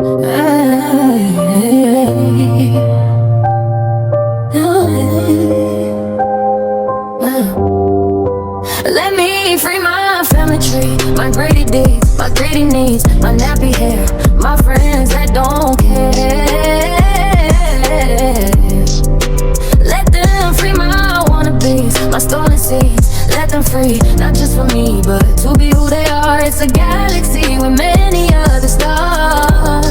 Let me free my family tree, my greedy deeds, my greedy needs, my nappy hair, my friends that don't care. Let them free my wannabes, my stolen seeds. Let them free, not just for me, but to be who they are. It's a galaxy with many other stars,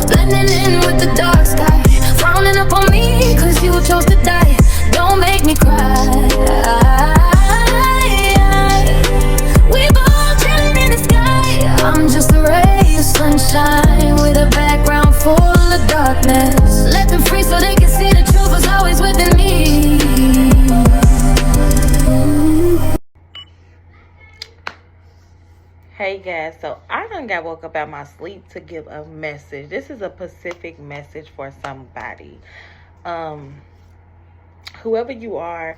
blending in with the dark sky, frowning up on me cause you chose to die. Don't make me cry. We both chilling in the sky. I'm just a ray of sunshine with a background full of darkness. Let them free so they can see the truth was always within me. Hey guys, so I done got woke up out my sleep to give a message. This is a specific message for somebody. Whoever you are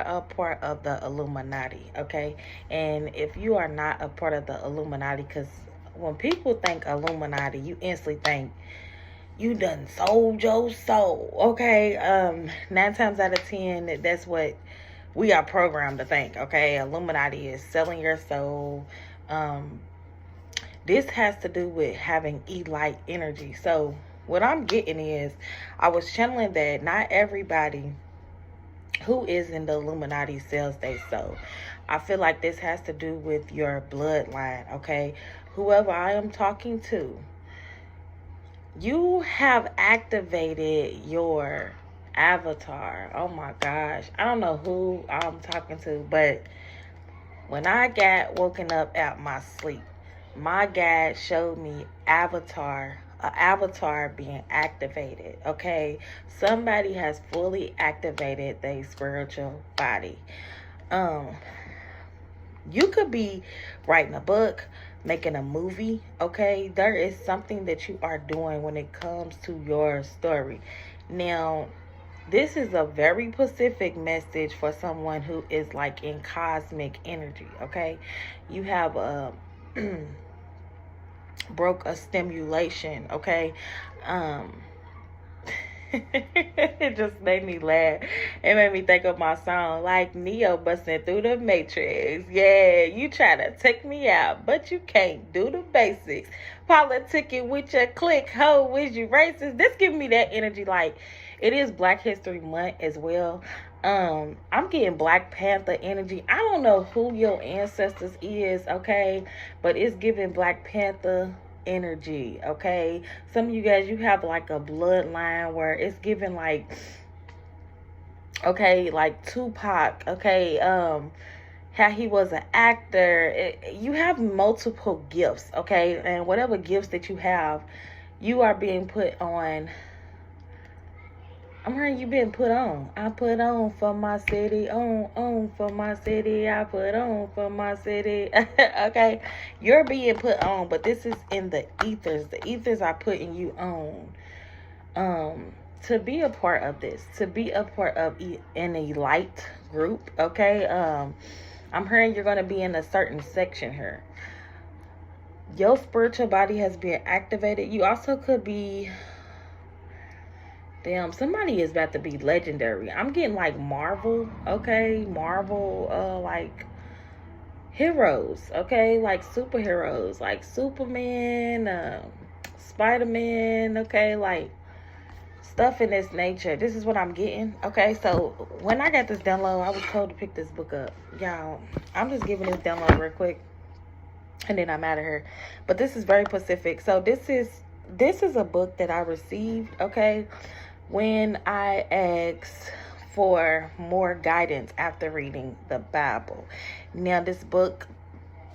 a part of the Illuminati, okay? And if you are not a part of the Illuminati, because when people think Illuminati, you instantly think you done sold your soul, okay? 9 times out of 10, that's what we are programmed to think, okay? Illuminati is selling your soul. This has to do with having elite energy. So what I'm getting is, I was channeling that not everybody who is in the Illuminati sells their soul. I feel like this has to do with your bloodline, okay? Whoever I am talking to, you have activated your avatar. Oh my gosh. I don't know who I'm talking to, but when I got woken up out my sleep, my guide showed me avatar being activated, okay? Somebody has fully activated their spiritual body. You could be writing a book, making a movie, okay? There is something that you are doing when it comes to your story. Now, this is a very specific message for someone who is like in cosmic energy, okay? You have broke a stimulation, okay? It just made me laugh. It made me think of my song, like Neo busting through the matrix. Yeah, you try to take me out, but you can't do the basics. Politicking with your clique, ho, is you racist? This giving me that energy. Like, it is Black History Month as well. I'm getting Black Panther energy. I don't know who your ancestors is, okay, but it's giving Black Panther energy, okay? Some of you guys, you have like a bloodline where it's giving like, okay, like Tupac, okay, how he was an actor. You have multiple gifts, okay? And whatever gifts that you have, you are being put on. I'm hearing you being put on. I put on for my city, on for my city. I put on for my city. Okay, you're being put on, but this is in the ethers. The ethers are putting you on. To be a part of this, to be a part of an elite group. Okay, I'm hearing you're going to be in a certain section here. Your spiritual body has been activated. You also could be. Damn, somebody is about to be legendary. I'm getting like Marvel, okay? Marvel, like heroes, okay? Like superheroes, like Superman, Spider-Man, okay? Like stuff in this nature. This is what I'm getting, okay? So when I got this download, I was told to pick this book up. Y'all, I'm just giving this download real quick, and then I'm out of here. But this is very specific. So this is a book that I received, okay, when I asked for more guidance after reading the Bible. Now, this book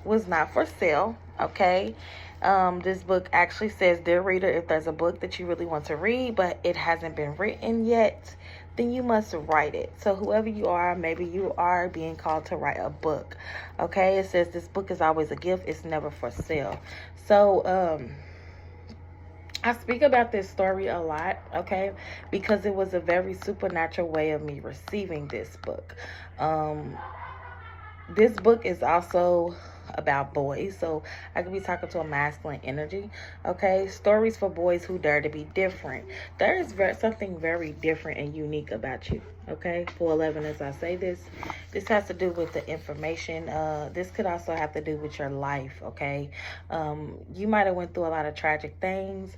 was not for sale, okay? This book actually says, dear reader, if there's a book that you really want to read, but it hasn't been written yet, then you must write it. So whoever you are, maybe you are being called to write a book, okay? It says this book is always a gift. It's never for sale. So, I speak about this story a lot, okay, because it was a very supernatural way of me receiving this book. This book is also about boys, so I could be talking to a masculine energy. Okay, stories for boys who dare to be different. There is something very different and unique about you. Okay, 411, as I say this has to do with the information. This could also have to do with your life. Okay, you might have went through a lot of tragic things.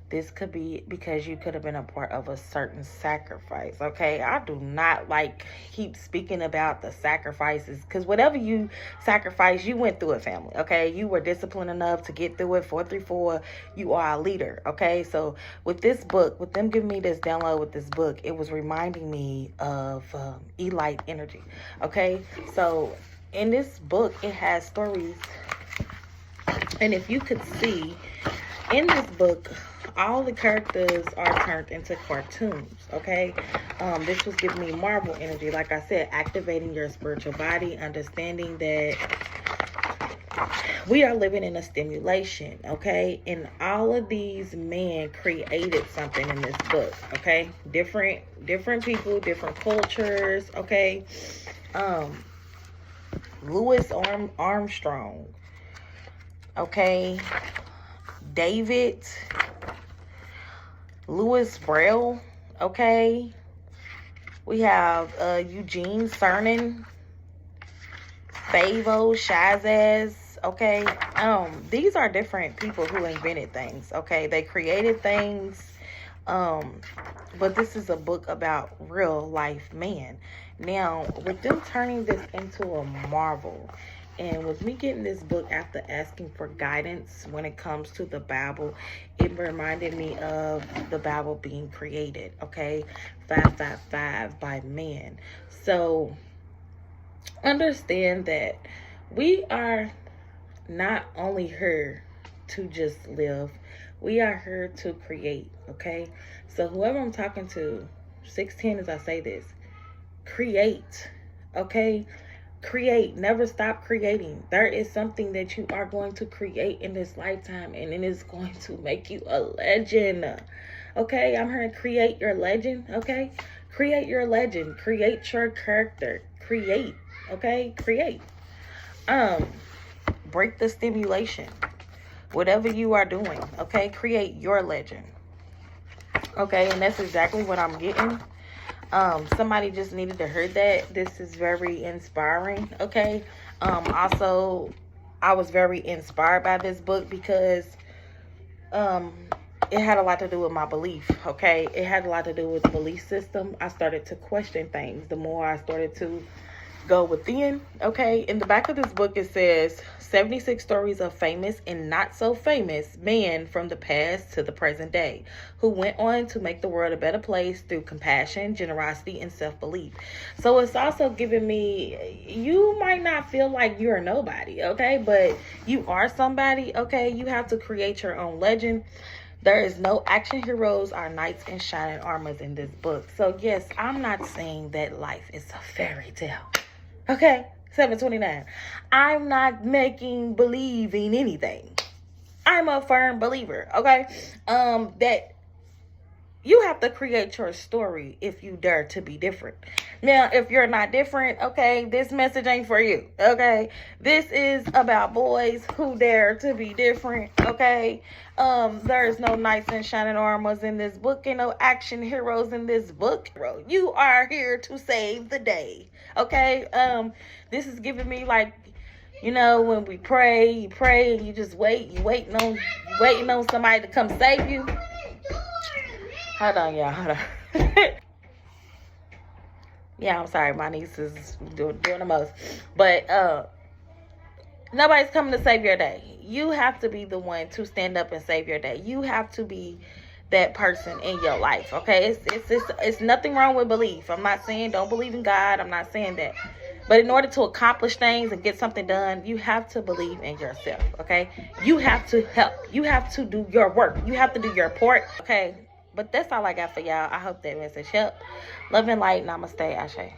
This could be because you could have been a part of a certain sacrifice. Okay, I do not like keep speaking about the sacrifices, because whatever you sacrifice, you went through it, family. Okay, you were disciplined enough to get through it. 434, you are a leader. Okay, so with this book, with them giving me this download with this book, it was reminding me of Elite energy. Okay, so in this book, it has stories, and if you could see in this book, all the characters are turned into cartoons. Okay, this was giving me Marvel energy. Like I said, activating your spiritual body, understanding that we are living in a stimulation. Okay, and all of these men created something in this book. Okay, different people, different cultures. Okay, Louis Armstrong. Okay, David Louis Braille. Okay, we have Eugene Cernan, Favo Shazaz. Okay, these are different people who invented things. Okay, they created things, but this is a book about real life man. Now, with them turning this into a Marvel, and with me getting this book after asking for guidance when it comes to the Bible, it reminded me of the Bible being created, okay? 555 by man. So understand that we are not only here to just live, we are here to create, okay? So whoever I'm talking to, 610, as I say this, create, okay? Create. Never stop creating. There is something that you are going to create in this lifetime, and it is going to make you a legend. Okay, I'm here to create your legend. Okay, create your legend. Create your character. Create. Okay, create. Break the stimulation. Whatever you are doing, okay, create your legend. Okay, and that's exactly what I'm getting. Somebody just needed to hear that. This is very inspiring. Okay, also I was very inspired by this book because it had a lot to do with my belief. Okay, it had a lot to do with the belief system. I started to question things the more I started to go within. Okay, in the back of this book it says 76 stories of famous and not so famous men from the past to the present day who went on to make the world a better place through compassion, generosity, and self-belief. So it's also giving me, you might not feel like you're nobody, okay, but you are somebody. Okay, you have to create your own legend. There is no action heroes or knights in shining armors in this book. So yes, I'm not saying that life is a fairy tale. Okay, 729. I'm not making believing anything. I'm a firm believer, okay? That you have to create your story if you dare to be different. Now, if you're not different, okay, this message ain't for you, okay? This is about boys who dare to be different, okay? There's no knights in shining armors in this book and no action heroes in this book. You are here to save the day, okay? This is giving me, like, you know, when we pray, you pray and you just wait. You waiting on somebody to come save you. Hold on, y'all. Hold on. Yeah, I'm sorry. My niece is doing the most. But nobody's coming to save your day. You have to be the one to stand up and save your day. You have to be that person in your life, okay? It's nothing wrong with belief. I'm not saying don't believe in God. I'm not saying that. But in order to accomplish things and get something done, you have to believe in yourself, okay? You have to help. You have to do your work. You have to do your part, okay? But that's all I got for y'all. I hope that message helped. Love and light. Namaste. Ashe.